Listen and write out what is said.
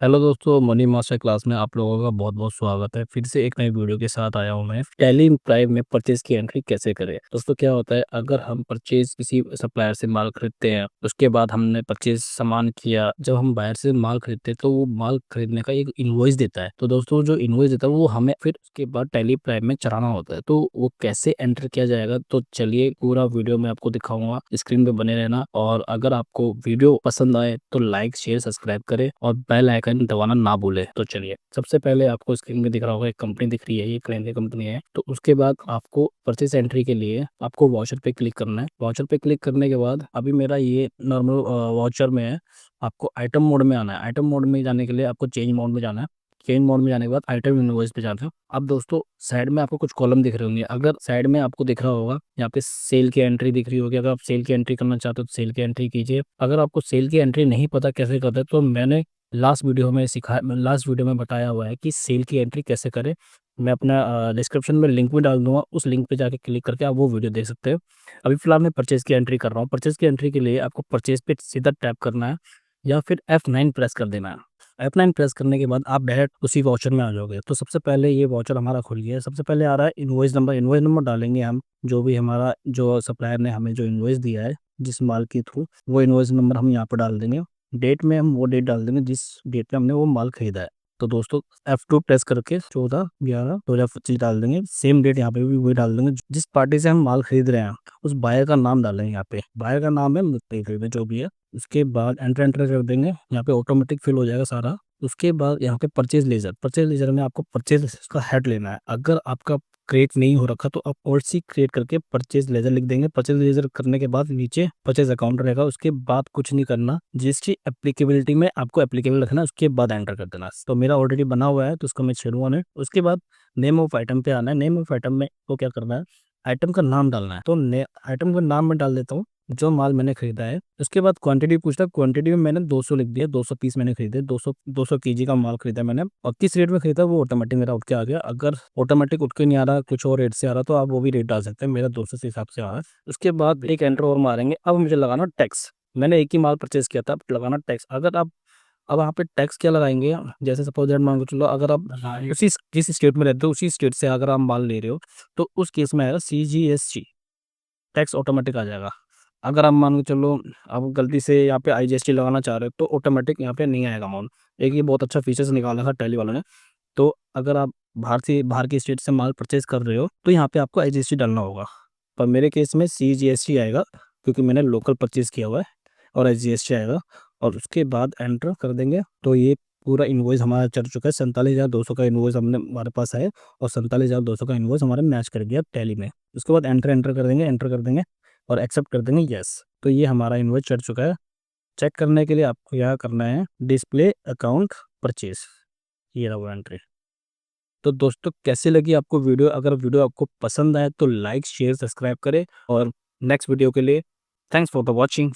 Hello दोस्तों, money master class में आप लोगों का बहुत बहुत स्वागत है। फिर से एक नई वीडियो के साथ आया हूँ मैं। टैली प्राइम में परचेज की एंट्री कैसे करें। दोस्तों क्या होता है, अगर हम परचेज किसी सप्लायर से माल खरीदते हैं, उसके बाद हमने परचेज सामान किया, जब हम बाहर से माल खरीदते हैं तो वो माल खरीदने का एक इनवॉइस देता है। तो दोस्तों जो इनवॉइस देता है वो हमें फिर उसके बाद टैली प्राइम में चढ़ाना होता है। तो वो कैसे एंटर किया जाएगा, तो चलिए पूरा वीडियो में आपको दिखाऊंगा। स्क्रीन पे बने रहना, और अगर आपको वीडियो पसंद आए तो लाइक शेयर सब्सक्राइब करें और बेल आइकन दबाना ना भूले। तो चलिए, सबसे पहले आपको स्क्रीन में दिख रहा होगा एक कंपनी दिख रही है, ये क्रेंदे कंपनी है। तो उसके बाद आपको परचेस एंट्री के लिए आपको वाउचर पे क्लिक करना है। वाउचर पे क्लिक करने के बाद अभी मेरा ये नॉर्मल वाउचर में है। आपको आइटम मोड में आना है। आइटम मोड में जाने के लिए आपको चेंज मोड में जाना है। चेंज मोड में जाने के बाद आइटम इनवॉइस पे जाना है। अब दोस्तों साइड में आपको कुछ कॉलम दिख रहे होंगे। अगर साइड में आपको दिख रहा होगा यहाँ पे सेल की एंट्री दिख रही होगी। अगर आप सेल की एंट्री करना चाहते हो तो सेल की एंट्री कीजिए। अगर आपको सेल की एंट्री नहीं पता कैसे करते तो मैंने लास्ट वीडियो में बताया हुआ है कि सेल की एंट्री कैसे करें। मैं अपना डिस्क्रिप्शन में लिंक भी डाल दूंगा, उस लिंक पे जाके क्लिक करके आप वो वीडियो देख सकते हो। अभी फिलहाल मैं परचेज की एंट्री कर रहा हूँ। परचेज की एंट्री के लिए आपको परचेज पे सीधा टैप करना है या फिर F9 प्रेस कर देना है। F9 प्रेस करने के बाद आप डायरेक्ट उसी वाउचर में आ जाओगे। तो सबसे पहले ये वाउचर हमारा खुल गया है। सबसे पहले आ रहा है इनवॉइस नंबर। इनवॉइस नंबर डालेंगे हम, जो भी हमारा जो सप्लायर ने हमें जो इनवॉइस दिया है जिस माल के थ्रू, वो इनवॉइस नंबर हम यहाँ पर डाल देंगे। डेट में हम वो डेट डाल देंगे जिस डेट पे हमने वो माल खरीदा है। तो दोस्तों F2 प्रेस करके 14/11/2025 डाल देंगे। सेम डेट यहाँ पे भी वही डाल देंगे। जिस पार्टी से हम माल खरीद रहे हैं उस बायर का नाम डालेंगे। यहाँ पे बायर का नाम है मुझे जो भी है। उसके बाद एंटर एंटर कर देंगे। यहाँ पे ऑटोमेटिक फिल हो जाएगा सारा। उसके बाद यहाँ पे परचेज लेजर में आपको परचेज का हेड लेना है। अगर आपका क्रिएट नहीं हो रखा तो आप और सी क्रिएट करके परचेज लेजर लिख देंगे। परचेज लेजर करने के बाद नीचे परचेज अकाउंट रहेगा। उसके बाद कुछ नहीं करना, जिसकी एप्लीकेबिलिटी में आपको एप्लीकेबल रखना, उसके बाद एंटर कर देना। तो मेरा ऑलरेडी बना हुआ है तो उसको मैं छेड़ूंगा नहीं। उसके बाद नेम ऑफ आइटम पे आना है। नेम ऑफ आइटम में को क्या करना है, आइटम का नाम डालना है। तो आइटम का नाम मैं डाल देता हूँ जो माल मैंने खरीदा है। उसके बाद क्वांटिटी पूछता है। क्वांटिटी में मैंने 200 लिख दिया। 200 पीस मैंने खरीदे। 200 केजी का माल खरीदा मैंने, और किस रेट में खरीदा वो ऑटोमेटिक मेरा उठ के आ गया। अगर ऑटोमेटिक उठ के नहीं आ रहा, कुछ और रेट से आ रहा, तो आप वो भी रेट डाल सकते हैं। मेरा 200 के हिसाब से आ रहा है। उसके बाद एक एंटर और मारेंगे। अब मुझे लगाना टैक्स। मैंने एक ही माल परचेज किया था, अब लगाना टैक्स। अगर आप अब यहाँ पे टैक्स क्या लगाएंगे, जैसे सपोज दैट मान के चलो, अगर आप उसी जिस स्टेट में रहते हो उसी स्टेट से अगर आप माल ले रहे हो तो उस केस में आएगा CGST, टैक्स ऑटोमेटिक आ जाएगा। अगर आप मान के चलो आप गलती से यहाँ पे IGST लगाना चाह रहे हो तो ऑटोमेटिक यहाँ पे नहीं आएगा अमाउंट। एक ये बहुत अच्छा फीचर्स निकाला था टैली वालों ने। तो अगर आप बाहर की स्टेट से माल परचेज कर रहे हो तो यहाँ पे आपको IGST डालना होगा, पर मेरे केस में CGST आएगा क्योंकि मैंने लोकल परचेज किया हुआ है, और IGST आएगा। और उसके बाद एंटर कर देंगे तो ये पूरा इन्वॉइस हमारा चढ़ चुका है। 47,200 का इन्वॉइस हमने हमारे पास है, और 47,200 का इन्वॉइस हमारे मैच कर गया टैली में। उसके बाद एंटर एंटर कर देंगे और एक्सेप्ट कर देंगे यस। तो ये हमारा इन्वॉइस चढ़ चुका है। चेक करने के लिए आपको यहाँ करना है डिस्प्ले अकाउंट परचेज, ये रहा वो एंट्री। तो दोस्तों कैसी लगी आपको वीडियो। अगर वीडियो आपको पसंद आए तो लाइक शेयर सब्सक्राइब करें, और नेक्स्ट वीडियो के लिए थैंक्स फॉर द वॉचिंग।